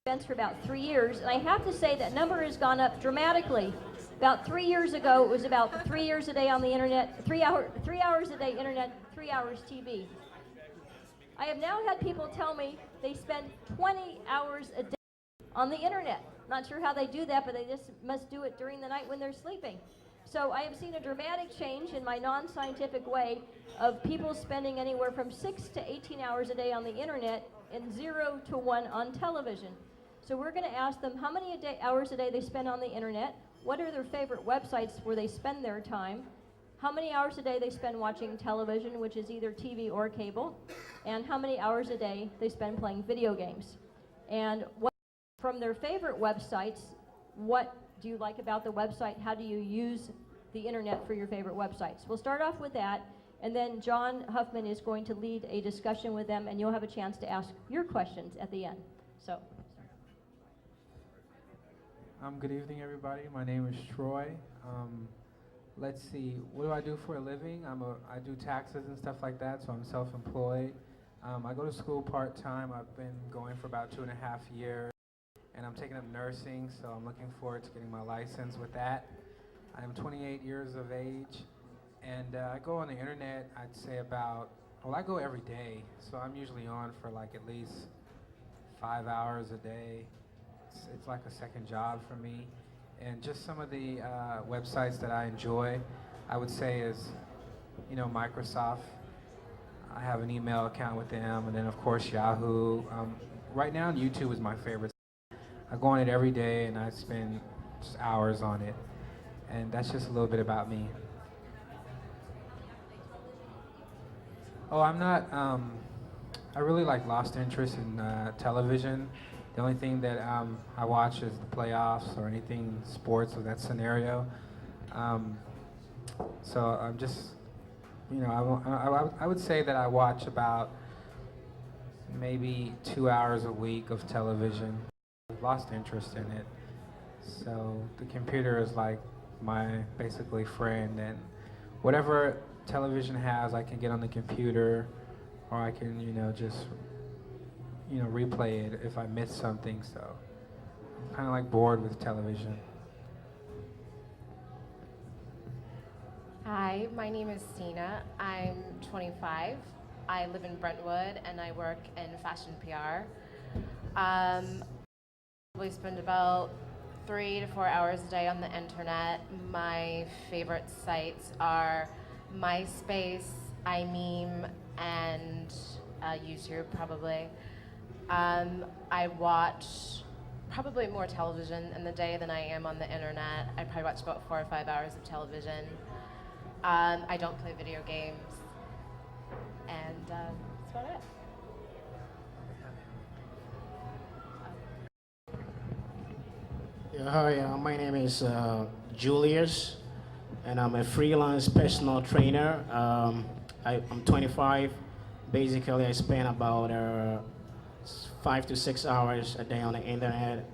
events for about 3 years, and I have to say that number has gone up dramatically. About 3 years ago, it was about 3 years a day on the internet, 3 hours a day internet, 3 hours TV. I have now had people tell me they spend 20 hours a day on the internet. Not sure how they do that, but they just must do it during the night when they're sleeping. So I have seen a dramatic change in my non-scientific way of people spending anywhere from 6 to 18 hours a day on the internet and 0 to 1 on television. So we're going to ask them how many hours a day they spend on the internet, what are their favorite websites where they spend their time, how many hours a day they spend watching television, which is either TV or cable, and how many hours a day they spend playing video games. And what from their favorite websites, what do you like about the website? How do you use the internet for your favorite websites? We'll start off with that, and then John Huffman is going to lead a discussion with them, and you'll have a chance to ask your questions at the end. So. Good evening, everybody. My name is Troy. Let's see, what do I do for a living? I do taxes and stuff like that, so I'm self-employed. I go to school part-time. I've been going for about 2.5 years, and I'm taking up nursing, so I'm looking forward to getting my license with that. I am 28 years of age, and I go on the internet, I'd say I go every day, so I'm usually on for like at least 5 hours a day. It's like a second job for me. And just some of the websites that I enjoy, I would say is, Microsoft. I have an email account with them, and then of course Yahoo. Right now YouTube is my favorite. I go on it every day and I spend just hours on it. And that's just a little bit about me. Oh, I'm not, I really lost interest in television. The only thing that I watch is the playoffs or anything sports of that scenario. So I'm just, I would say that I watch about maybe 2 hours a week of television. I've lost interest in it. So the computer is like my basically friend, and whatever television has, I can get on the computer, or I can, just replay it if I miss something. So I'm kind of bored with television. Hi, my name is Sina. I'm 25. I live in Brentwood and I work in fashion PR. We spend about 3 to 4 hours a day on the internet. My favorite sites are MySpace, iMeme, and YouTube probably. I watch probably more television in the day than I am on the internet. I probably watch about 4 or 5 hours of television. I don't play video games, and that's about it. Yeah, hi, my name is Julius, and I'm a freelance personal trainer. I'm 25. Basically, I spend about 5 to 6 hours a day on the internet.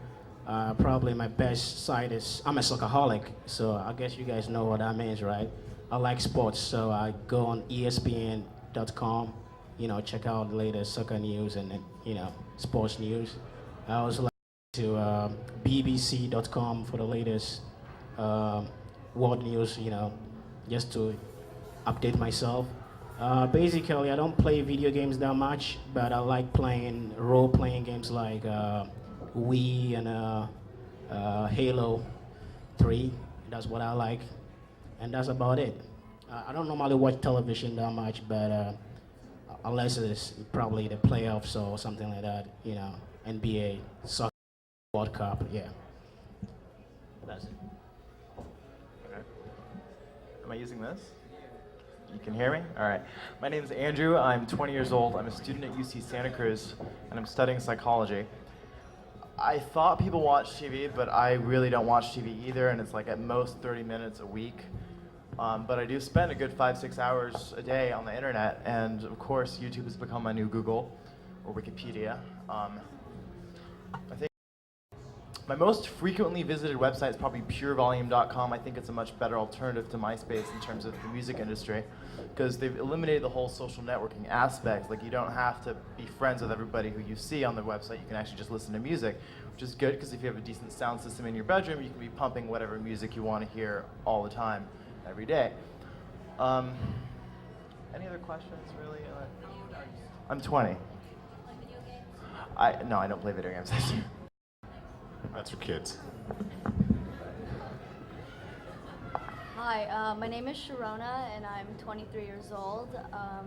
Probably my best site is, I'm a soccerholic, so I guess you guys know what that means, right? I like sports, so I go on ESPN.com, check out the latest soccer news and, sports news. I also like to BBC.com for the latest world news, just to update myself. Basically, I don't play video games that much, but I like playing role-playing games like Wii and Halo 3. That's what I like, and that's about it. I don't normally watch television that much, but unless it's probably the playoffs or something like that, NBA, soccer, World Cup, yeah. That's it. Okay. Am I using this? You can hear me? All right. My name is Andrew. I'm 20 years old. I'm a student at UC Santa Cruz, and I'm studying psychology. I thought people watch TV, but I really don't watch TV either, and it's at most 30 minutes a week. But I do spend a good 5-6 hours a day on the internet, and of course YouTube has become my new Google or Wikipedia. I think My most frequently visited website is probably purevolume.com. I think it's a much better alternative to MySpace in terms of the music industry, because they've eliminated the whole social networking aspect. Like, you don't have to be friends with everybody who you see on the website. You can actually just listen to music, which is good, because if you have a decent sound system in your bedroom, you can be pumping whatever music you want to hear all the time, every day. Any other questions, really? I'm 20. No, I don't play video games. That's for kids. Hi, my name is Sharona, and I'm 23 years old. I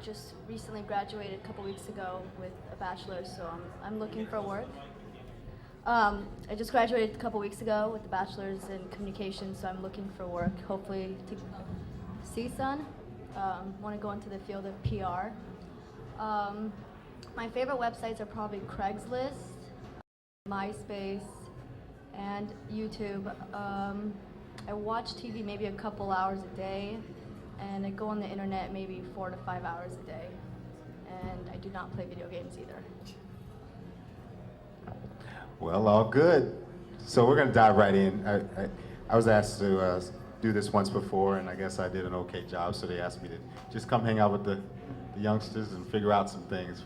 just recently graduated a couple weeks ago with a bachelor's, so I'm looking for work. I just graduated a couple weeks ago with a bachelor's in communications, so I'm looking for work, hopefully to CSUN. Want to go into the field of PR. My favorite websites are probably Craigslist, MySpace, and YouTube. I watch TV maybe a couple hours a day, and I go on the internet maybe 4 to 5 hours a day. And I do not play video games either. Well, all good. So we're going to dive right in. I was asked to do this once before, and I guess I did an okay job, so they asked me to just come hang out with the youngsters and figure out some things.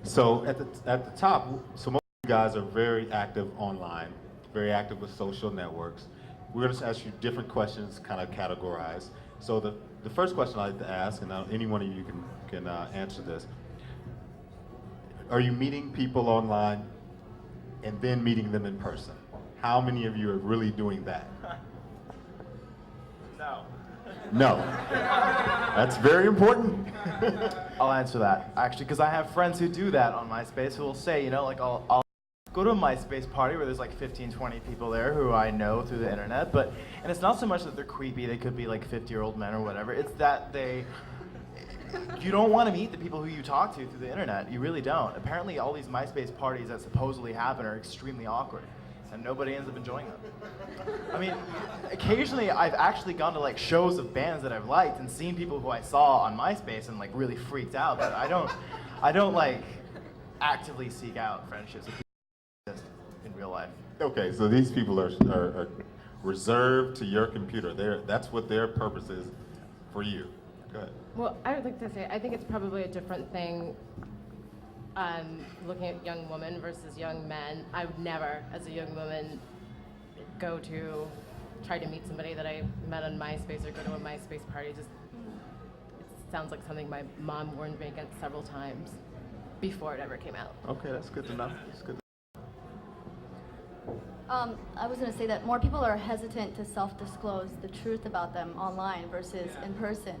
So at the top, so most of you guys are very active online, very active with social networks. We're going to ask you different questions, kind of categorized. So the first question I'd like to ask, and any one of you can answer this, are you meeting people online and then meeting them in person? How many of you are really doing that? No. No. That's very important. I'll answer that, actually, because I have friends who do that on MySpace who will say, you know, like, I'll go to a MySpace party where there's like 15, 20 people there who I know through the internet, and it's not so much that they're creepy, they could be like 50-year-old men or whatever, it's that you don't want to meet the people who you talk to through the internet. You really don't. Apparently all these MySpace parties that supposedly happen are extremely awkward, and nobody ends up enjoying them. I mean, occasionally I've actually gone to like shows of bands that I've liked and seen people who I saw on MySpace and like really freaked out, but I don't like actively seek out friendships with people in real life. Okay, so these people are reserved to your computer. That's what their purpose is for you. Go ahead. Well, I would like to say, I think it's probably a different thing looking at young women versus young men. I would never, as a young woman, go to try to meet somebody that I met on MySpace or go to a MySpace party. It sounds like something my mom warned me against several times before it ever came out. Okay, that's good to know. That's good. I was going to say that more people are hesitant to self-disclose the truth about them online versus in person.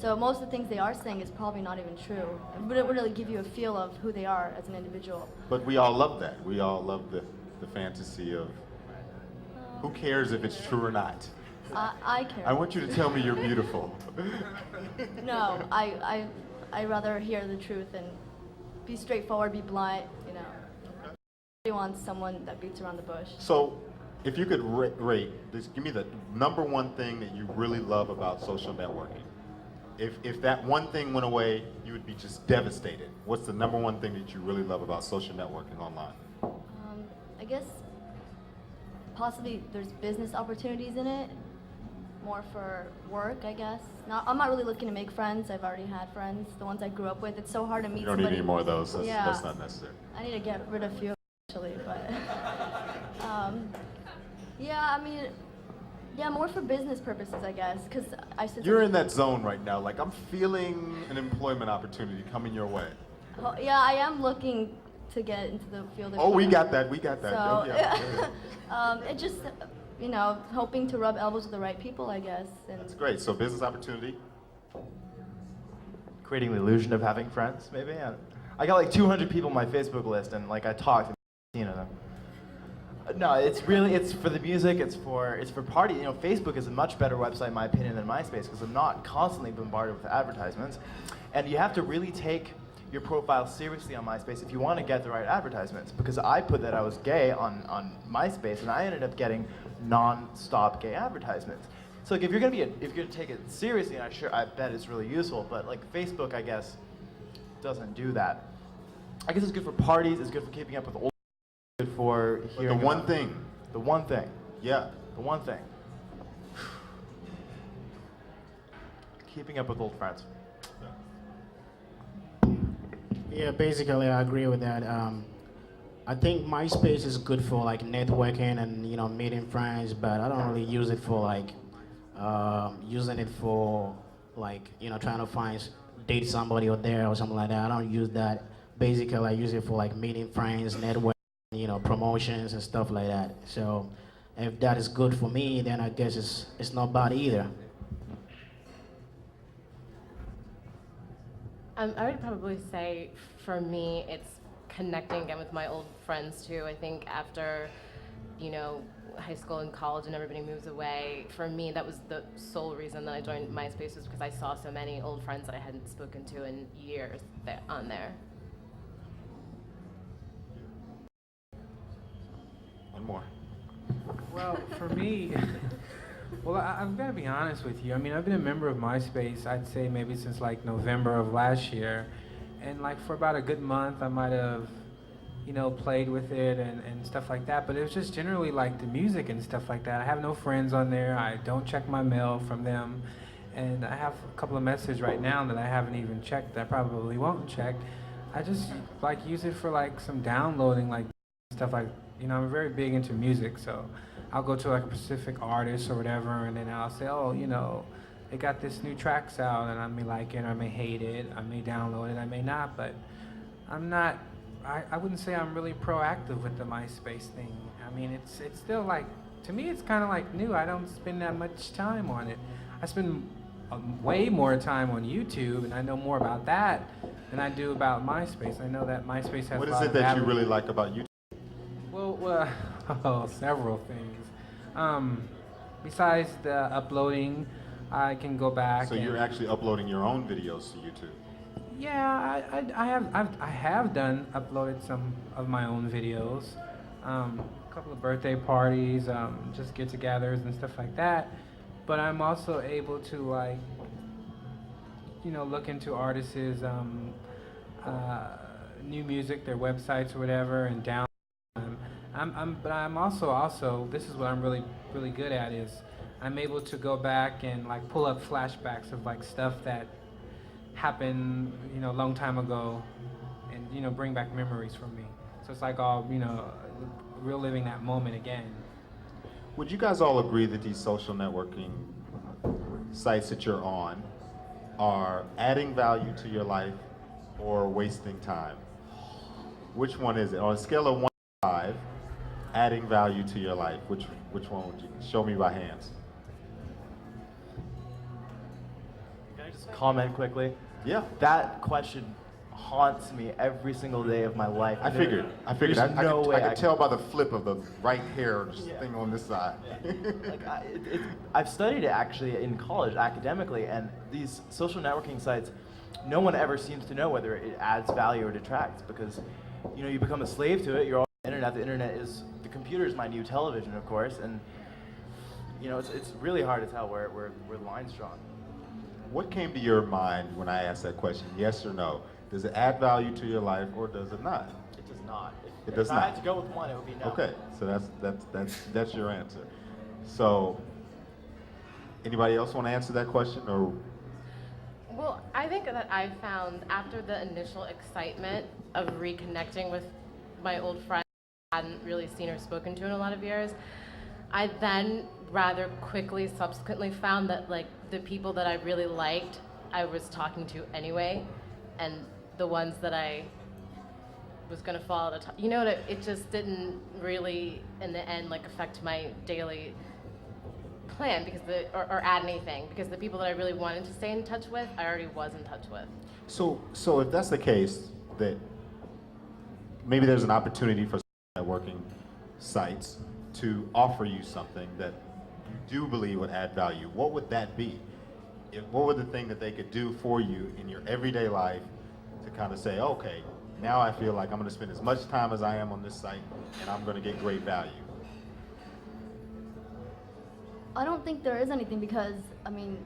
So most of the things they are saying is probably not even true. It wouldn't really give you a feel of who they are as an individual. But we all love that. We all love the fantasy of who cares if it's true or not. I care. I want you to tell me you're beautiful. No, I rather hear the truth and be straightforward, be blunt, you know. Nobody wants someone that beats around the bush. So, if you could rate, just give me the number one thing that you really love about social networking. If that one thing went away, you would be just devastated. What's the number one thing that you really love about social networking online? I guess possibly there's business opportunities in it, more for work, I guess. I'm not really looking to make friends. I've already had friends, the ones I grew up with. It's so hard to meet You don't somebody. need any more of those. Yeah. That's not necessary. I need to get rid of a few actually, but yeah, I mean, yeah, more for business purposes, I guess, because You're in that zone right now. Like, I'm feeling an employment opportunity coming your way. Yeah, I am looking to get into the field of Oh, we PR. got that. We got that. So, Oh, yeah. it just, you know, hoping to rub elbows with the right people, I guess. And That's great. So, business opportunity. Creating the illusion of having friends, maybe. I got like 200 people on my Facebook list, and like I talk to 15 of them. No, it's for the music. It's for party. You know, Facebook is a much better website, in my opinion, than MySpace because I'm not constantly bombarded with advertisements, and you have to really take your profile seriously on MySpace if you want to get the right advertisements. Because I put that I was gay on MySpace, and I ended up getting non-stop gay advertisements. So like, if you're gonna take it seriously, and I bet it's really useful. But like Facebook, I guess, doesn't do that. I guess it's good for parties. It's good for keeping up with old good for But hearing the one about- thing, The one thing. yeah. The one thing. Keeping up with old friends. Yeah, basically, I agree with that. I think MySpace is good for like networking and meeting friends, but I don't really use it for like using it for like trying to date somebody out there or something like that. I don't use that. Basically, I use it for like meeting friends, networking, promotions and stuff like that. So if that is good for me, then I guess it's not bad either. I would probably say for me, it's connecting again with my old friends too. I think after, high school and college and everybody moves away, for me, that was the sole reason that I joined MySpace, was because I saw so many old friends that I hadn't spoken to in years on there. One more. Well, for me, well, I've got to be honest with you. I mean, I've been a member of MySpace, I'd say maybe since like November of last year. And like for about a good month, I might have, played with it and stuff like that. But it was just generally like the music and stuff like that. I have no friends on there. I don't check my mail from them. And I have a couple of messages right now that I haven't even checked, that I probably won't check. I just like use it for like some downloading, like stuff like, I'm very big into music, so I'll go to like a specific artist or whatever, and then I'll say, oh, they got this new tracks out, and I may like it, I may hate it, I may download it, I may not, but I'm not, I wouldn't say I'm really proactive with the MySpace thing. I mean, it's still like, to me it's kind of like new. I don't spend that much time on it. I spend way more time on YouTube, and I know more about that than I do about MySpace. I know that MySpace has What a is lot it of that you avid- really like about YouTube? Well, several things. Besides the uploading, I can go back. So you're actually uploading your own videos to YouTube. Yeah, I have uploaded some of my own videos. A couple of birthday parties, just get-togethers and stuff like that. But I'm also able to like, look into artists' new music, their websites or whatever, and download. But I'm also this is what I'm really good at, is I'm able to go back and like pull up flashbacks of like stuff that happened a long time ago, and bring back memories for me. So it's like all reliving that moment again. Would you guys all agree that these social networking sites that you're on are adding value to your life or wasting time? Which one is it? On a scale of 1 to 5, adding value to your life, which one would you show me by hands? Can I just comment quickly? Yeah. That question haunts me every single day of my life. I figured. There's no way I could tell by the flip of the right hair thing on this side. Like I've studied it actually in college academically, and these social networking sites, no one ever seems to know whether it adds value or detracts, because you become a slave to it. You're on the internet. The internet is, the computer is my new television, of course, and it's really hard to tell where the line's drawn. What came to your mind when I asked that question? Yes or no? Does it add value to your life or does it not? It does not. It does if not. I had to go with one, it would be no. Okay, so that's your answer. So, anybody else want to answer that question, or? Well, I think that I found after the initial excitement of reconnecting with my old friends I hadn't really seen or spoken to in a lot of years, I then rather quickly subsequently found that like the people that I really liked, I was talking to anyway, and the ones that I was gonna fall out of touch, it just didn't really in the end like affect my daily plan or add anything, because the people that I really wanted to stay in touch with, I already was in touch with. So if that's the case, that maybe there's an opportunity for networking sites to offer you something that you do believe would add value, what would that be? What would the thing that they could do for you in your everyday life to kind of say, okay, now I feel like I'm going to spend as much time as I am on this site and I'm going to get great value? I don't think there is anything, because I mean,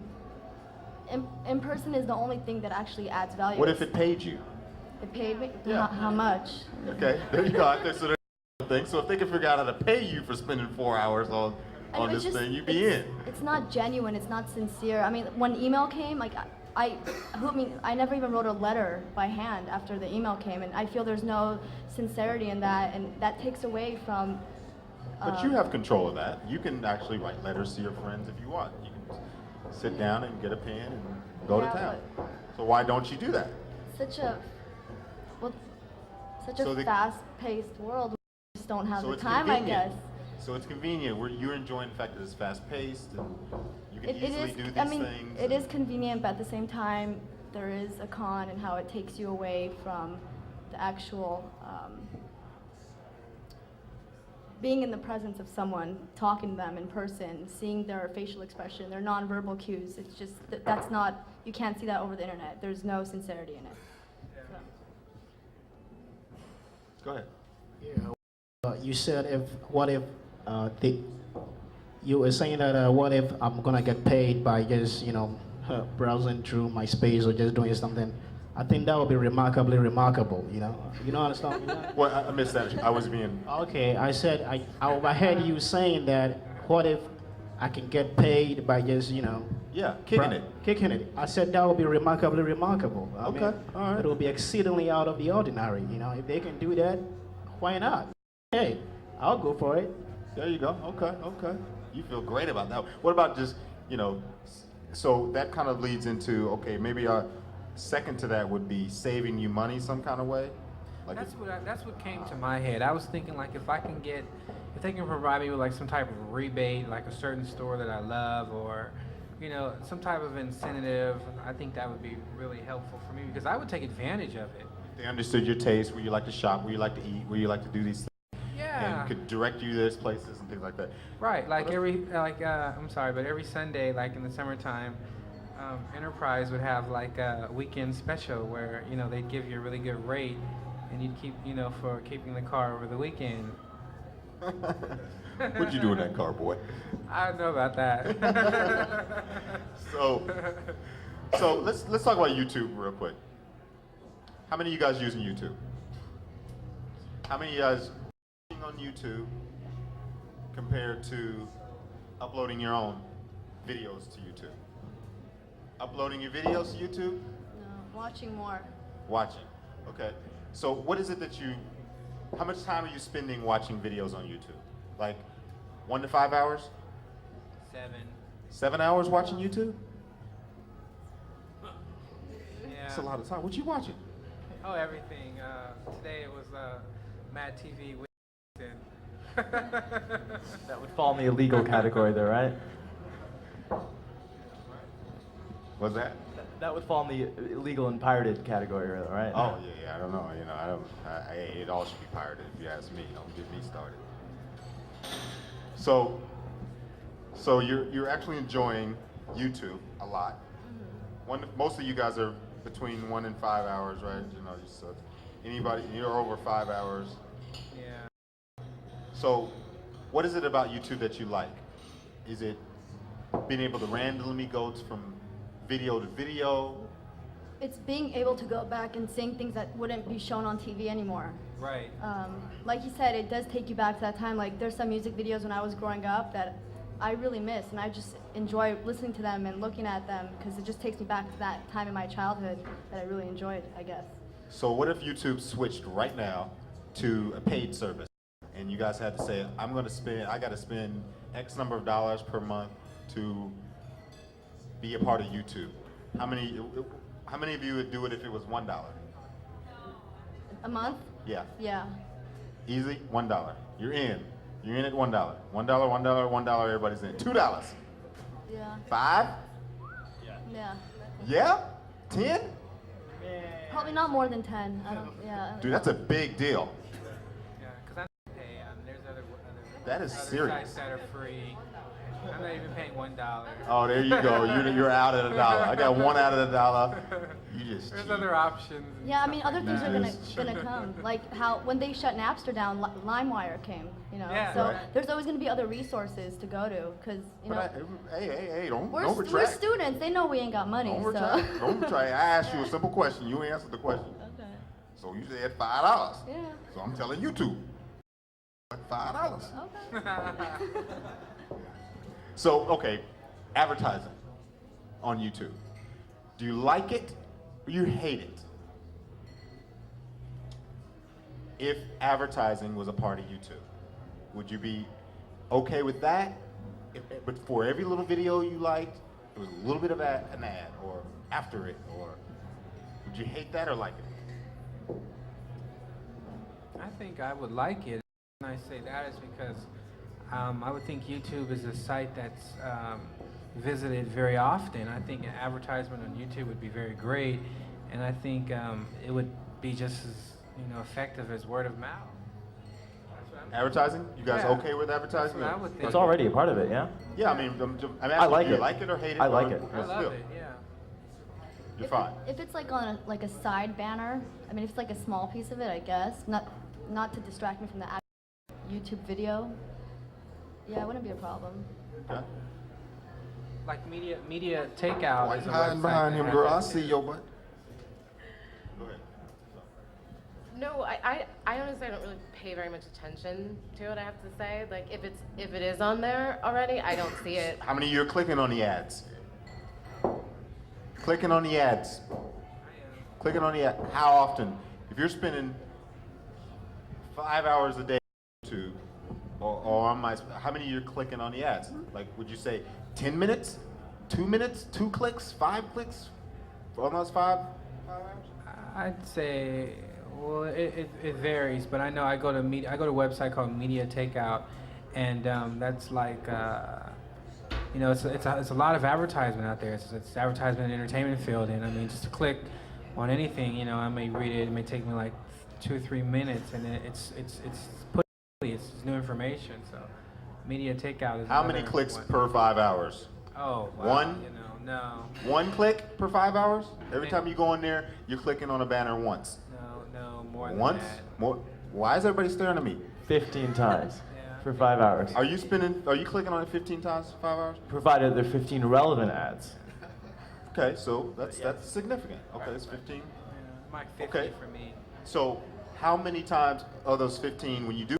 in person is the only thing that actually adds value. What if it paid you? It paid me? Yeah. How much? Okay, there you go. So thing. So if they can figure out how to pay you for spending 4 hours on It's this just- thing, you'd be in. It's not genuine. It's not sincere. I mean, when email came, like I never even wrote a letter by hand after the email came, and I feel there's no sincerity in that, and that takes away from. But you have control of that. You can actually write letters to your friends if you want. You can sit down and get a pen and go Yeah, to town. So why don't you do that? Such a So the- fast-paced world. We just don't have So the it's time, I convenient. guess. So it's convenient. You're enjoying the fact that it's fast-paced and you can It easily is. do these I mean, things. it is convenient, but at the same time, there is a con in how it takes you away from the actual being in the presence of someone, talking to them in person, seeing their facial expression, their nonverbal cues. It's just that's not. You can't see that over the internet. There's no sincerity in it. So. Go ahead. Yeah. You said what if you were saying that what if I'm gonna get paid by just browsing through my space or just doing something. I think that would be remarkably remarkable. You know understand? Well, I missed that. I was being. Okay, I said I heard you saying that what if I can get paid by just Yeah, kicking it. Kicking it. I said that would be remarkably remarkable. I mean, Okay, all right. it will be exceedingly out of the ordinary. If they can do that, why not? Hey, I'll go for it. There you go. Okay. You feel great about that. What about just, so that kind of leads into, okay, maybe our second to that would be saving you money some kind of way? Like That's what came to my head. I was thinking like if they can provide me with like some type of rebate, like a certain store that I love, or some type of incentive, I think that would be really helpful for me because I would take advantage of it. they understood your taste, where you like to shop, where you like to eat, where you like to do these things, Yeah. and could direct you to these places and things like that. Right, like I'm sorry, but every Sunday, like in the summertime, Enterprise would have like a weekend special where they'd give you a really good rate, and you'd keep for keeping the car over the weekend. What'd you do in that car, boy? I don't know about that. So let's talk about YouTube real quick. How many of you guys using YouTube? How many of you guys watching on YouTube compared to uploading your own videos to YouTube? Uploading your videos to YouTube? No, watching more. Watching. Okay. So what is it how much time are you spending watching videos on YouTube? Like 1 to 5 hours? 7. 7 hours watching YouTube? Yeah. That's a lot of time. What you watching? Oh, everything. Today it was Mad TV with That would fall in the illegal category there, right? What's that? That would fall in the illegal and pirated category, right? Oh yeah. I don't know. It all should be pirated if you ask me. Don't get me started. So you're actually enjoying YouTube a lot. Most of you guys are between 1 and 5 hours, right? So you're over 5 hours. Yeah. So, what is it about YouTube that you like? Is it being able to randomly go from video to video? It's being able to go back and seeing things that wouldn't be shown on TV anymore. Right. Like you said, it does take you back to that time. Like there's some music videos when I was growing up that I really miss, and I just enjoy listening to them and looking at them because it just takes me back to that time in my childhood that I really enjoyed, I guess. So what if YouTube switched right now to a paid service, and you guys had to say, I got to spend X number of dollars per month to be a part of YouTube? How many of you would do it if it was $1? A month? Yeah. Yeah. Easy, $1. You're in. You're in at $1. $1, everybody's in. $2. Yeah. 5? Yeah. Yeah? 10? Probably not more than 10. I don't. Yeah. Dude, that's a big deal. Yeah, because I pay. There's other That is other serious. sites that are free. I'm not even paying $1. Oh, there you go. You're out at $1. I got 1 out of $1. You just There's cheat. other options. and Yeah, I stuff mean, like other things that. are gonna come. Like how when they shut Napster down, LimeWire came. Yeah. So Right. there's always gonna be other resources to go to, because Hey, don't we're retract. students. They know we ain't got money. Don't So. retract. Don't retract. I asked you a simple question. You answered the question. Okay. So you said $5. Yeah. So I'm telling you to. $5. Okay. So, okay, advertising on YouTube. Do you like it or you hate it? If advertising was a part of YouTube, would you be okay with that? But for every little video you liked, it was a little bit of an ad, or after it, or would you hate that or like it? I think I would like it. When I say that is because I would think YouTube is a site that's visited very often. I think an advertisement on YouTube would be very great, and I think it would be just as effective as word of mouth. That's what I'm Advertising? You guys Yeah. okay with advertising? That's what I would think. It's already a part of it, yeah? Yeah, I mean, I'm asking, I like do you it. like it or hate it? I like or- it. I love it, yeah. You're fine. If it's like on a side banner, I mean, if it's like a small piece of it, I guess, not to distract me from the actual YouTube video. Yeah, it wouldn't be a problem. Okay. Like media takeout Why is you a hiding website behind that him, has girl? that I too. see your butt. Go ahead. No, I honestly don't really pay very much attention to it. I have to say, like if it is on there already, I don't see it. How many of you are clicking on the ads? Clicking on the ads. Clicking on the ad. How often? If you're spending 5 hours a day on YouTube, or on my, how many of you are clicking on the ads? Like, would you say 10 minutes, 2 minutes, 2 clicks, 5 clicks, almost 5 hours? I'd say, well, it varies, but I know I go to a website called Media Takeout, and that's like, it's a lot of advertisement out there. It's advertisement in the entertainment field, and I mean, just to click on anything, I may read it. It may take me like 2 or 3 minutes, and then it's new information. So, Media Takeout is. How many another clicks one. per 5 hours? Oh, wow, One? No. 1 click per 5 hours? Every Okay. time you go on there, you're clicking on a banner once. No, more than Once? that. More? Why is everybody staring at me? 15 times Yeah. for 5 hours. Are you clicking on it 15 times for 5 hours? Provided they're 15 relevant ads. Okay, so that's significant. Okay, it's 15. Yeah, like 50 Okay. for me. So how many times of those 15, when you do,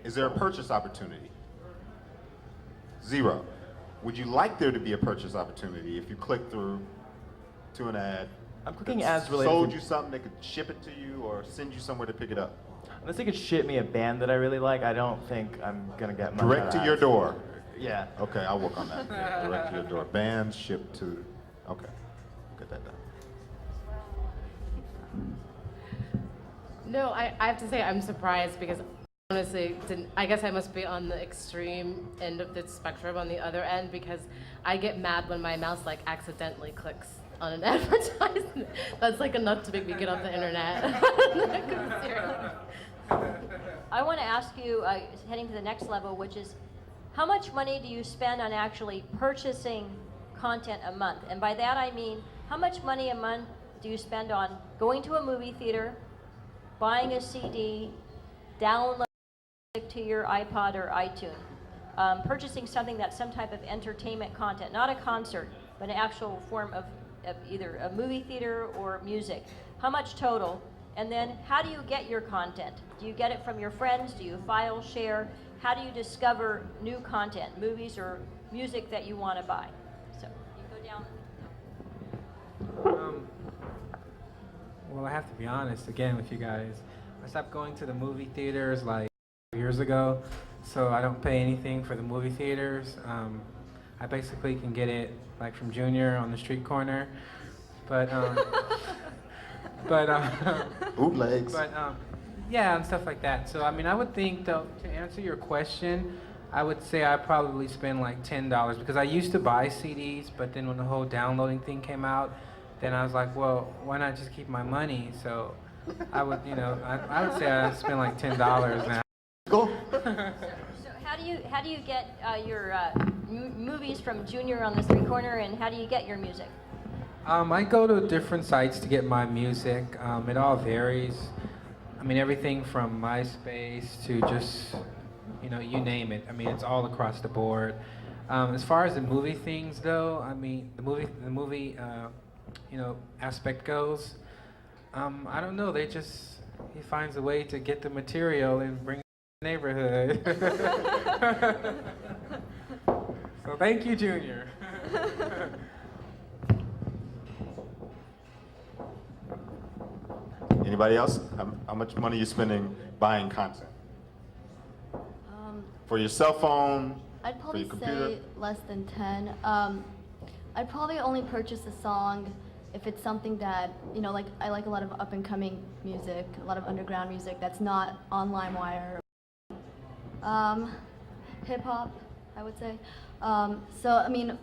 is there a purchase opportunity? 0. Would you like there to be a purchase opportunity if you click through to an ad? I'm clicking that ads related sold to- you something, they could ship it to you or send you somewhere to pick it up. Unless they could ship me a band that I really like, I don't think I'm gonna get much Direct out to of your ads. door. Yeah. Okay, I'll work on that. Yeah, direct to your door. Bands shipped to. Okay, get that done. No, I have to say I'm surprised because honestly, I guess I must be on the extreme end of the spectrum on the other end because I get mad when my mouse like accidentally clicks on an advertisement. That's like enough to make me get off the internet. Seriously. I want to ask you, heading to the next level, which is, how much money do you spend on actually purchasing content a month? And by that I mean, how much money a month do you spend on going to a movie theater, buying a CD, downloading it to your iPod or iTunes, purchasing something that's some type of entertainment content, not a concert, but an actual form of either a movie theater or music? How much total? And then how do you get your content? Do you get it from your friends? Do you file share? How do you discover new content, movies or music that you want to buy? So you go down. Well, I have to be honest again with you guys. I stopped going to the movie theaters like years ago, so I don't pay anything for the movie theaters. I basically can get it like from Junior on the street corner, but Bootlegs. yeah, and stuff like that. So I mean, I would think though, to answer your question, I would say I probably spend like $10 because I used to buy CDs, but then when the whole downloading thing came out, then I was like, well, why not just keep my money? So I would, I would say I spend like $10 now. Go. So how do you get your movies from Junior on the street corner, and how do you get your music? I go to different sites to get my music. It all varies. I mean, everything from MySpace to just, you name it. I mean, it's all across the board. As far as the movie things, though, I mean, the movie, aspect goes. I don't know. He finds a way to get the material and bring neighborhood. So thank you, Junior. Anybody else? How much money are you spending buying content? For your cell phone? I'd For probably your computer? say less than 10. I'd probably only purchase a song if it's something that, you know, like I like a lot of up and coming music, a lot of underground music that's not on LimeWire. Hip hop, I would say. So, I mean,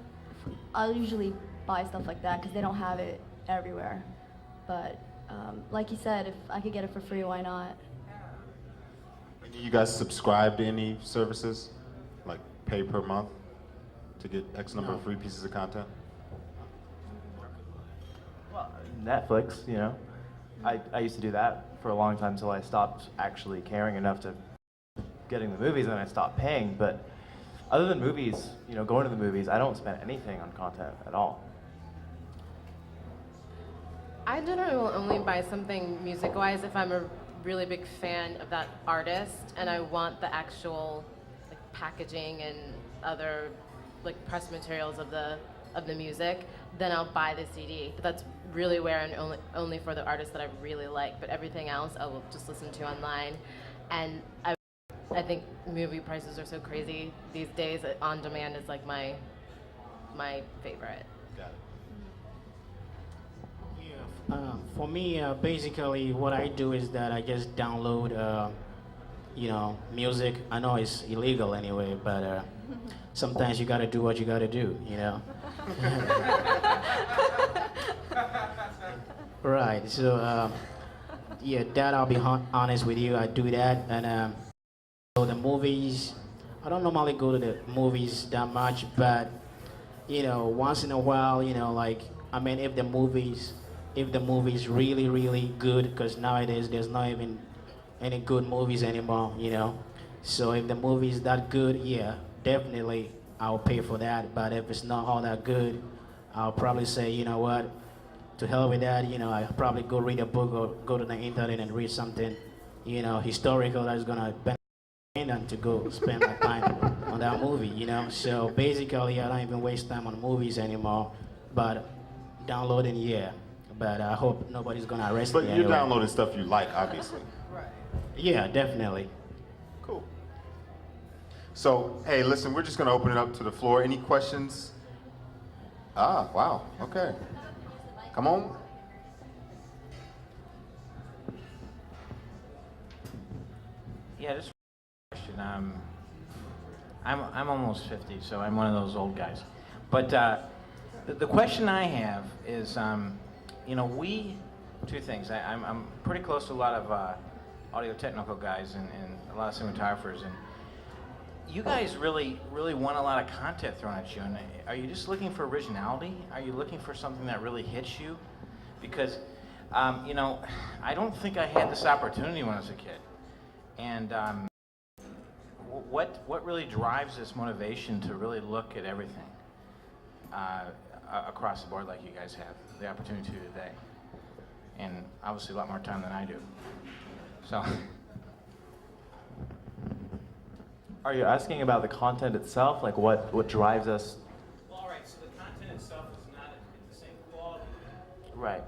I'll usually buy stuff like that because they don't have it everywhere. But like you said, if I could get it for free, why not? You guys subscribe to any services? Like pay per month to get X number of free pieces of content? Well, Netflix, you know. I used to do that for a long time until I stopped actually caring enough to getting the movies, and then I stopped paying. But other than movies, you know, going to the movies, I don't spend anything on content at all. I generally will only buy something music-wise if I'm a really big fan of that artist and I want the actual like packaging and other like press materials of the music. Then I'll buy the CD. But that's really where and only for the artists that I really like. But everything else I will just listen to online. And I think movie prices are so crazy these days. On demand is like my favorite. Got it. For me, basically, what I do is that I just download, you know, music. I know it's illegal anyway, but sometimes you gotta do what you gotta do, you know. Right. So, yeah, that I'll be honest with you. I do that, and so the movies. I don't normally go to the movies that much, but you know, once in a while, you know, like I mean, if the movie's really, really good, because nowadays there's not even any good movies anymore, you know. So if the movie's that good, yeah, definitely I'll pay for that. But if it's not all that good, I'll probably say, you know what, to hell with that, you know, I'll probably go read a book or go to the internet and read something, you know, historical that's gonna benefit me than to go spend my time on that movie, you know. So basically, I don't even waste time on movies anymore, but downloading, yeah. But I hope nobody's gonna arrest me. But you're anyway. downloading stuff you like, obviously. Yeah, definitely. Cool. So, hey, listen, we're just going to open it up to the floor. Any questions? Ah, wow. Okay. Come on. Yeah, just a question. I'm almost 50, so I'm one of those old guys. But the question I have is, you know, two things. I'm pretty close to a lot of audio technical guys and a lot of cinematographers, and you guys really want a lot of content thrown at you. And are you just looking for originality? Are you looking for something that really hits you? Because, you know, I don't think I had this opportunity when I was a kid. And what really drives this motivation to really look at everything across the board like you guys have the opportunity to today? And obviously a lot more time than I do. So. Are you asking about the content itself? Like what drives us? Well, all right, so the content itself is not at the same quality. Right.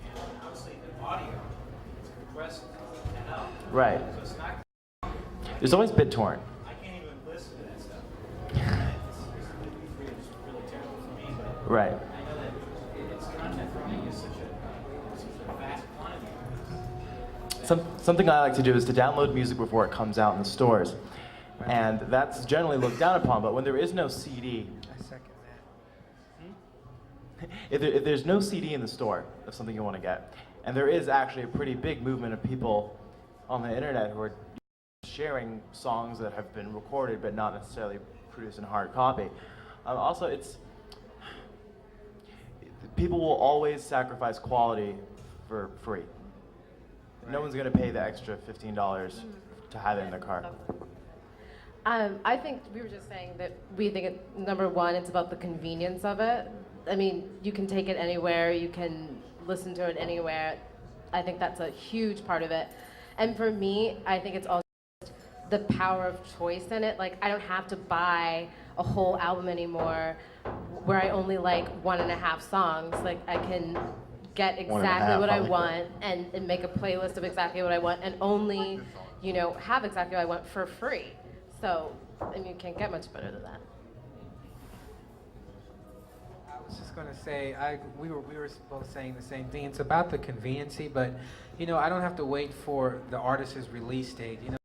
And obviously the audio is compressed to hell. Right. So it's not. There's always BitTorrent. I can't even listen to that stuff. It's really terrible for me, but Right. I know that its content for me is such a vast quantity. Something I like to do is to download music before it comes out in the stores. And that's generally looked down upon, but when there is no CD, I second that. if there's no CD in the store of something you want to get, and there is actually a pretty big movement of people on the internet who are sharing songs that have been recorded but not necessarily produced in hard copy. Also, people will always sacrifice quality for free. No one's going to pay the extra $15 to have it in their car. I think we were just saying that we think number one, it's about the convenience of it. I mean, you can take it anywhere, you can listen to it anywhere. I think that's a huge part of it. And for me, I think it's also the power of choice in it. Like, I don't have to buy a whole album anymore where I only like 1.5 songs. Like, I can get exactly what I want and make a playlist of exactly what I want and only, you know, have exactly what I want for free. So, I mean, you can't get much better than that. I was just gonna say, we were both saying the same thing. It's about the conveniency, but you know, I don't have to wait for the artist's release date. You know,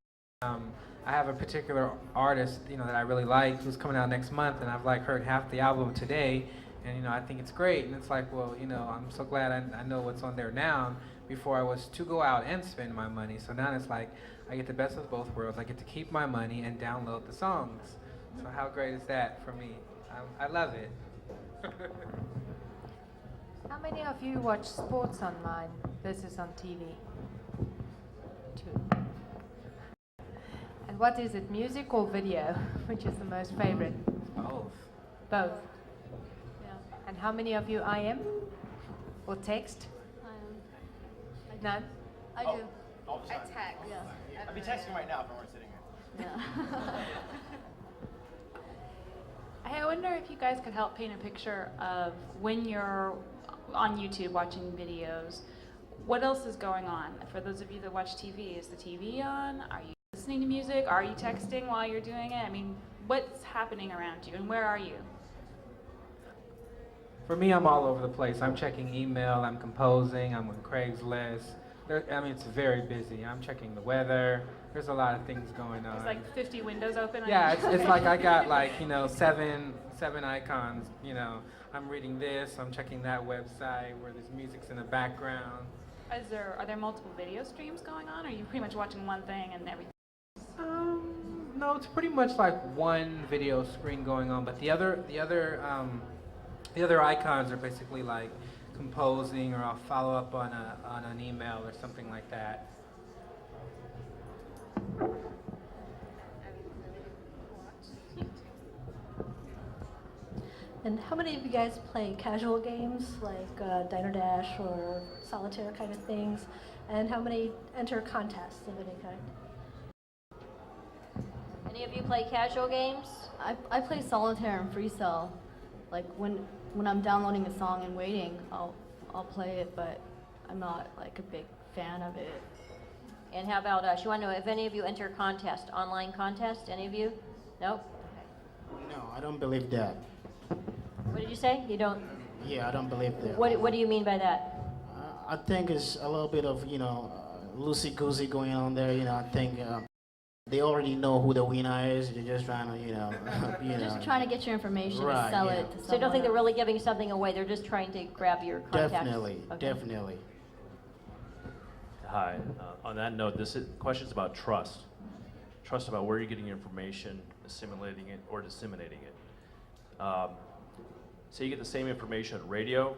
I have a particular artist, you know, that I really like, who's coming out next month, and I've like heard half the album today, and you know, I think it's great. And it's like, well, you know, I'm so glad I know what's on there now. Before I was to go out and spend my money, so now it's like I get the best of both worlds. I get to keep my money and download the songs. So how great is that for me? I love it. How many of you watch sports online versus on TV? 2. And what is it, music or video? Which is the most favorite? Both. Both. Yeah. And how many of you IM or text? None? I do. All the time. I text. Yeah. I'd be texting right now if I weren't sitting here. Yeah. Hey, I wonder if you guys could help paint a picture of when you're on YouTube watching videos, what else is going on? For those of you that watch TV, is the TV on? Are you listening to music? Are you texting while you're doing it? I mean, what's happening around you and where are you? For me, I'm all over the place. I'm checking email, I'm composing, I'm on Craigslist. I mean, it's very busy. I'm checking the weather. There's a lot of things going on. There's like 50 windows open. Yeah, it's like I got like, you know, seven icons. You know, I'm reading this, I'm checking that website where there's music's in the background. Are there multiple video streams going on? Or are you pretty much watching one thing and everything? No, it's pretty much like one video screen going on, but the other icons are basically like composing, or I'll follow up on an email or something like that. And how many of you guys play casual games like Diner Dash or solitaire kind of things? And how many enter contests of any kind? Any of you play casual games? I play solitaire and freestyle. Like when I'm downloading a song and waiting, I'll play it, but I'm not like a big fan of it. And how about you want to know if any of you enter contest, online contest? Any of you? Nope. No, I don't believe that. What did you say? You don't? Yeah, I don't believe that. What do you mean by that? I think it's a little bit of, you know, loosey-goosey going on there. You know, I think they already know who the winner is. They're just trying to, you know, Just trying to get your information Right, and sell yeah. it to someone. So you don't think they're really giving something away? They're just trying to grab your contacts? Definitely, Okay. definitely. Hi. On that note, this question's about trust. Trust about where you're getting your information, assimilating it, or disseminating it. So you get the same information on radio,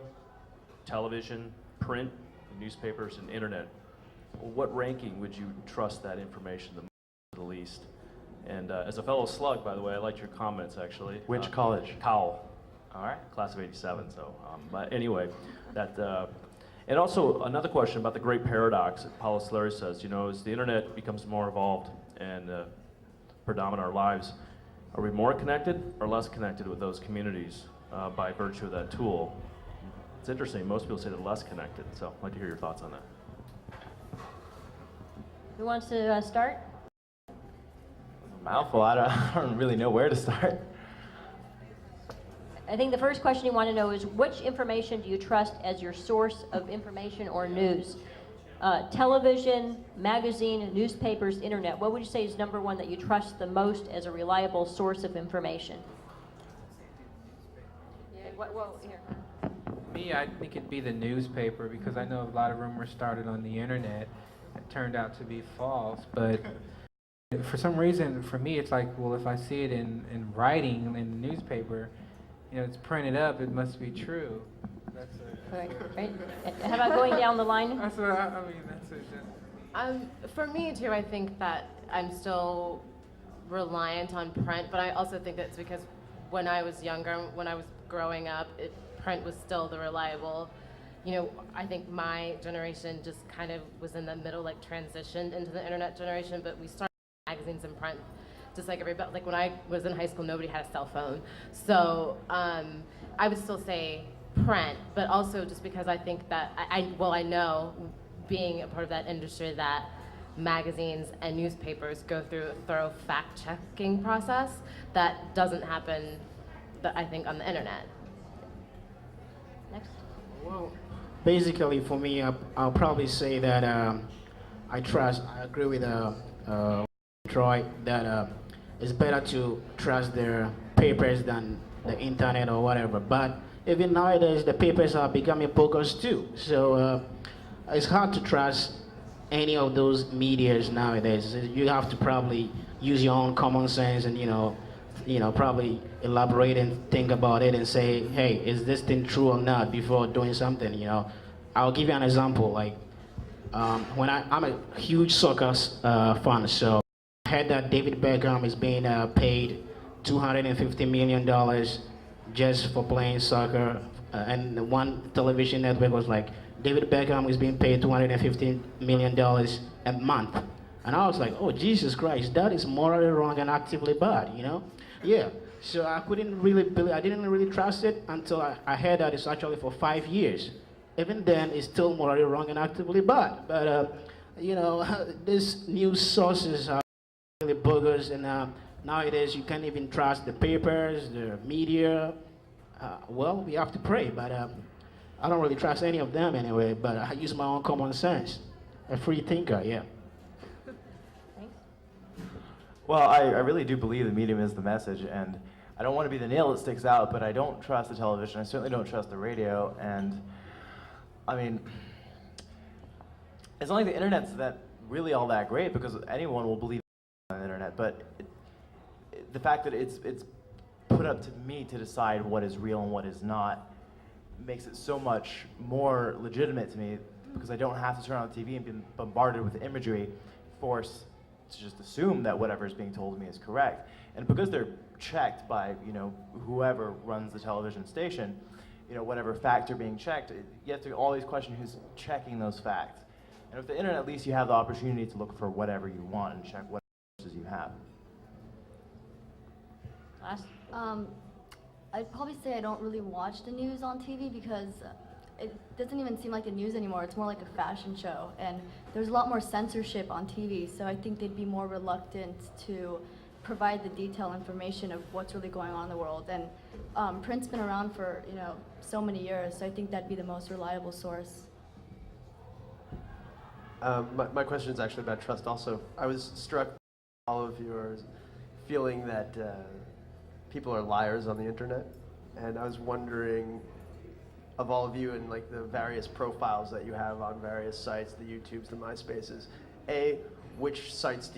television, print, newspapers, and internet. Well, what ranking would you trust that information the least? And as a fellow slug, by the way, I liked your comments actually. Which college? Cowell. All right. Class of '87. So, but anyway, that. And also another question about the great paradox that Paulo Soleri says. You know, as the internet becomes more evolved and predominate our lives, are we more connected or less connected with those communities by virtue of that tool? It's interesting. Most people say they're less connected. So, I'd like to hear your thoughts on that. Who wants to start? Mouthful. I don't really know where to start. I think the first question you want to know is which information do you trust as your source of information or news? Television, magazine, newspapers, internet. What would you say is number one that you trust the most as a reliable source of information? Here. Me, I think it'd be the newspaper, because I know a lot of rumors started on the internet that turned out to be false. But for some reason, for me, it's like, well, if I see it in writing in the newspaper, you know, it's printed up, it must be true. That's Right. How about going down the line? That's what I mean. That's it. For me too, I think that I'm still reliant on print, but I also think that's because when I was younger, when I was growing up, print was still the reliable. You know, I think my generation just kind of was in the middle, like transitioned into the internet generation, but we started magazines in print, just like everybody. Like when I was in high school, nobody had a cell phone. So I would still say print, but also just because I think that, I know, being a part of that industry, that magazines and newspapers go through a thorough fact-checking process that doesn't happen, I think, on the internet. Next. Well, basically for me, I'll probably say that I agree with Troy that it's better to trust their papers than the internet or whatever. But even nowadays, the papers are becoming bogus too. So it's hard to trust any of those medias nowadays. You have to probably use your own common sense and probably elaborate and think about it and say, hey, is this thing true or not before doing something? I'll give you an example. Like when I'm a huge soccer fan, so I heard that David Beckham is being paid $250 million just for playing soccer, and one television network was like, David Beckham is being paid $250 million a month. And I was like, oh, Jesus Christ, that is morally wrong and actively bad, Yeah, so I didn't really trust it until I heard that it's actually for 5 years. Even then, it's still morally wrong and actively bad. But, these news sources are really bogus, and nowadays you can't even trust the papers, the media. Well, we have to pray, but I don't really trust any of them anyway, but I use my own common sense. A free thinker, yeah. Well, I really do believe the medium is the message, and I don't want to be the nail that sticks out, but I don't trust the television. I certainly don't trust the radio, and I mean, it's not like the internet's really all that great, because anyone will believe on the internet, but the fact that it's put up to me to decide what is real and what is not makes it so much more legitimate to me, because I don't have to turn on the TV and be bombarded with imagery, forced to just assume that whatever is being told to me is correct. And because they're checked by whoever runs the television station, whatever facts are being checked, you have to always question who's checking those facts. And with the internet, at least you have the opportunity to look for whatever you want and check what sources you have. Last. I'd probably say I don't really watch the news on TV because it doesn't even seem like the news anymore. It's more like a fashion show, and there's a lot more censorship on TV, so I think they'd be more reluctant to provide the detailed information of what's really going on in the world. And print's been around for so many years, so I think that'd be the most reliable source. My question is actually about trust also. I was struck by all of your feeling that people are liars on the internet, and I was wondering, of all of you and like the various profiles that you have on various sites, the YouTubes, the MySpaces, A, which sites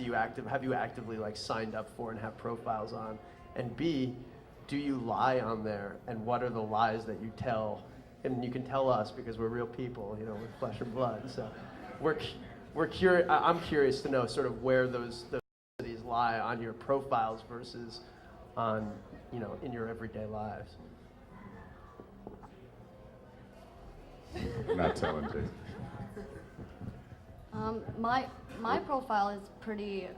have you actively like signed up for and have profiles on, and B, do you lie on there, and what are the lies that you tell? And you can tell us because we're real people, with flesh and blood. So I'm curious to know sort of where those cities lie on your profiles versus on in your everyday lives. Not telling Jason. My profile is pretty,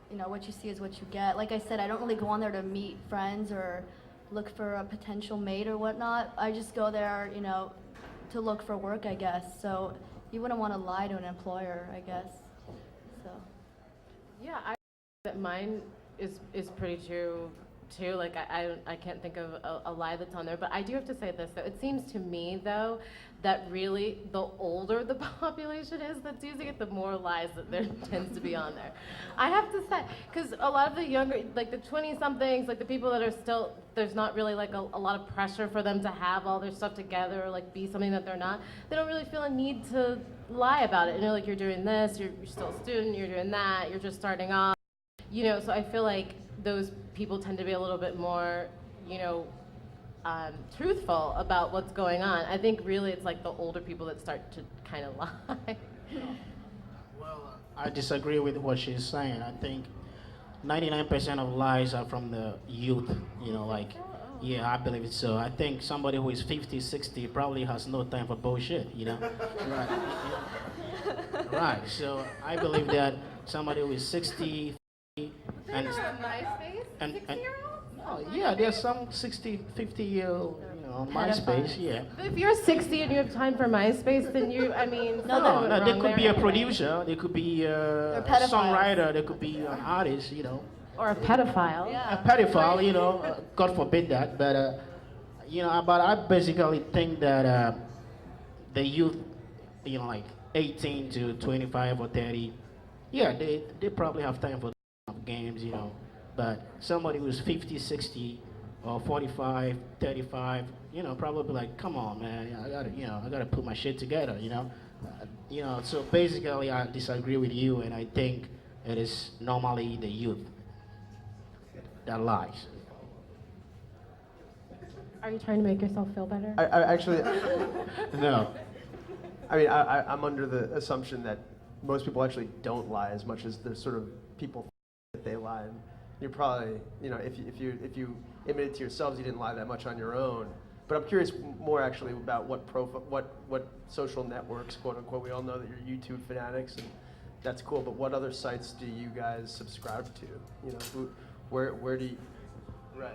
what you see is what you get. Like I said, I don't really go on there to meet friends or look for a potential mate or whatnot. I just go there, to look for work, I guess. So you wouldn't want to lie to an employer, I guess. So. Yeah, I think that mine is pretty true too. Like I can't think of a lie that's on there, but I do have to say this though. It seems to me though that really the older the population is that's using it, the more lies that there tends to be on there. I have to say, because a lot of the younger, like the 20-somethings, like the people that are still, there's not really like a lot of pressure for them to have all their stuff together or like be something that they're not. They don't really feel a need to lie about it. Like you're doing this, you're still a student, you're doing that, you're just starting off. So I feel like those people tend to be a little bit more, truthful about what's going on. I think really it's like the older people that start to kind of lie. Well, I disagree with what she's saying. I think 99% of lies are from the youth, yeah, I believe it so. I think somebody who is 50, 60 probably has no time for bullshit, Right. Right, so I believe that somebody who is 60, And, MySpace? and 60-year-olds? oh, yeah, there's some 60, 50-year-old, on MySpace, yeah. But if you're 60 and you have time for MySpace, then I mean, No, something they wrong could there be a anyway. producer, they could be a pedophiles. songwriter, they could be an artist, Or a pedophile. A pedophile, God forbid that, but but I basically think that the youth, like 18 to 25 or 30, yeah, they probably have time for games, but somebody who's 50, 60, or 45, 35, probably like, come on, man, I gotta put my shit together, So basically, I disagree with you, and I think it is normally the youth that lies. Are you trying to make yourself feel better? I actually, No. I mean, I'm under the assumption that most people actually don't lie as much as the sort of people think that they lie. And you're probably, if you admit it to yourselves, you didn't lie that much on your own. But I'm curious more actually about what social networks, quote unquote. We all know that you're YouTube fanatics, and that's cool. But what other sites do you guys subscribe to? Where do you? Right.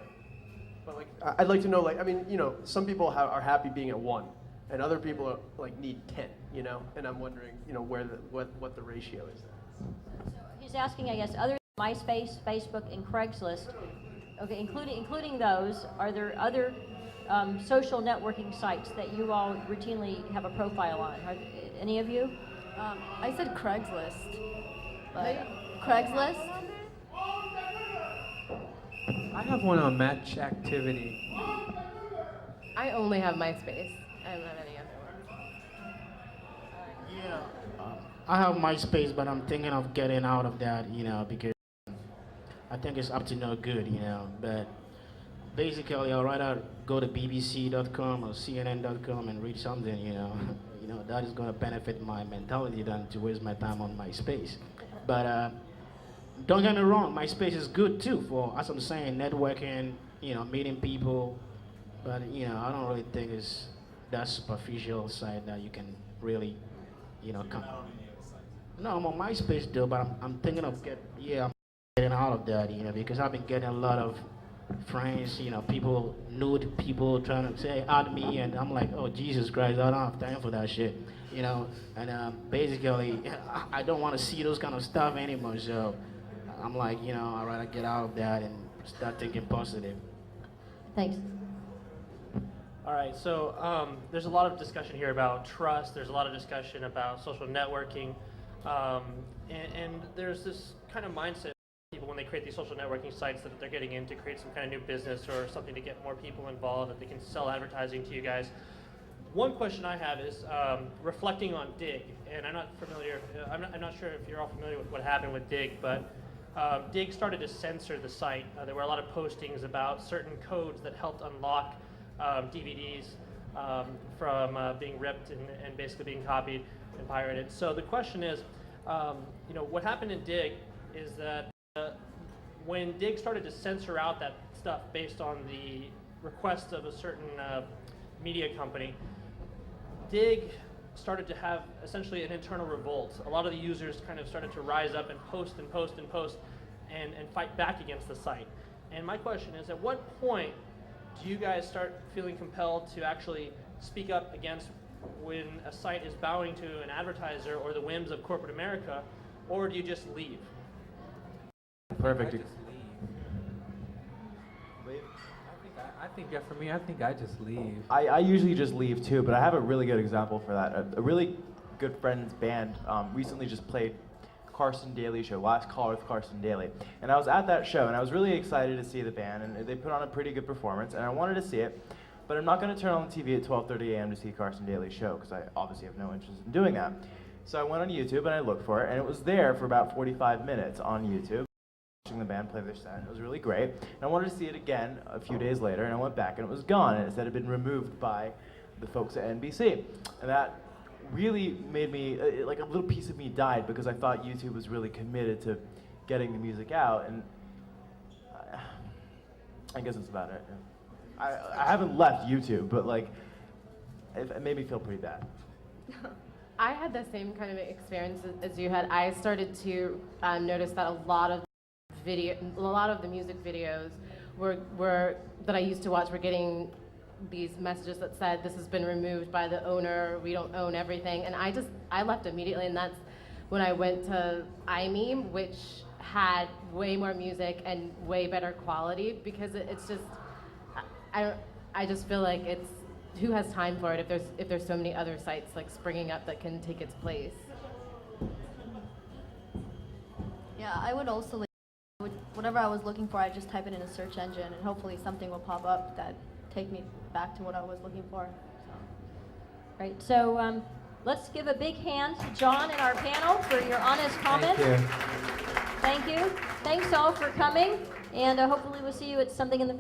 But I'd like to know, I mean, some people are happy being at 1, and other people are, need 10, And I'm wondering, what the ratio is there. So he's asking, I guess, other than MySpace, Facebook, and Craigslist, okay, including those, are there other social networking sites that you all routinely have a profile on? Are any of you? I said Craigslist. But Craigslist? I have one on Match Activity. I only have MySpace. I don't have any other ones. Yeah. I have MySpace, but I'm thinking of getting out of that, because I think it's up to no good, But basically, I'd rather go to BBC.com or CNN.com and read something, that is going to benefit my mentality than to waste my time on MySpace. But don't get me wrong, MySpace is good too for, as I'm saying, networking, meeting people. But I don't really think it's that superficial side that you can really, come. No, I'm on MySpace though, but I'm thinking of getting out of that, because I've been getting a lot of friends, people, nude people trying to say add me, and I'm like, oh Jesus Christ, I don't have time for that shit, And basically, I don't want to see those kind of stuff anymore. So I'm like, I'd rather get out of that and start thinking positive. Thanks. All right, so there's a lot of discussion here about trust. There's a lot of discussion about social networking. And there's this kind of mindset people when they create these social networking sites that they're getting in to create some kind of new business or something to get more people involved, that they can sell advertising to you guys. One question I have is reflecting on Dig, and I'm not familiar, I'm not sure if you're all familiar with what happened with Dig, but Dig started to censor the site. There were a lot of postings about certain codes that helped unlock DVDs from being ripped and basically being copied and pirated. So the question is, what happened in Dig is that when Dig started to censor out that stuff based on the request of a certain media company, Dig started to have essentially an internal revolt. A lot of the users kind of started to rise up and post and post and post and fight back against the site. And my question is, at what point do you guys start feeling compelled to actually speak up against when a site is bowing to an advertiser or the whims of corporate America, or do you just leave? Perfect. I think, yeah, for me, I think I just leave. I usually just leave too, but I have a really good example for that. A really good friend's band recently just played Carson Daly show, Last Call with Carson Daly. And I was at that show, and I was really excited to see the band, and they put on a pretty good performance, and I wanted to see it, but I'm not going to turn on the TV at 12:30 a.m. to see Carson Daly's show, because I obviously have no interest in doing that. So I went on YouTube, and I looked for it, and it was there for about 45 minutes on YouTube, watching the band play their set. It was really great, and I wanted to see it again a few days later, and I went back, and it was gone, and it said it had been removed by the folks at NBC. And that really made me, like a little piece of me died, because I thought YouTube was really committed to getting the music out, and I guess that's about it. I haven't left YouTube, but like, it made me feel pretty bad. I had the same kind of experience as you had. I started to notice that a lot of a lot of the music videos were that I used to watch were getting these messages that said this has been removed by the owner, we don't own everything, and I left immediately, and that's when I went to iMeme, which had way more music and way better quality, because it's just I just feel like it's, who has time for it if there's so many other sites like springing up that can take its place. Yeah, I would also, whatever I was looking for, I just type it in a search engine, and hopefully something will pop up that take me back to what I was looking for. Right, so let's give a big hand to John and our panel for your honest comments. Thank you. Thank you. Thanks all for coming, and hopefully we'll see you at something in the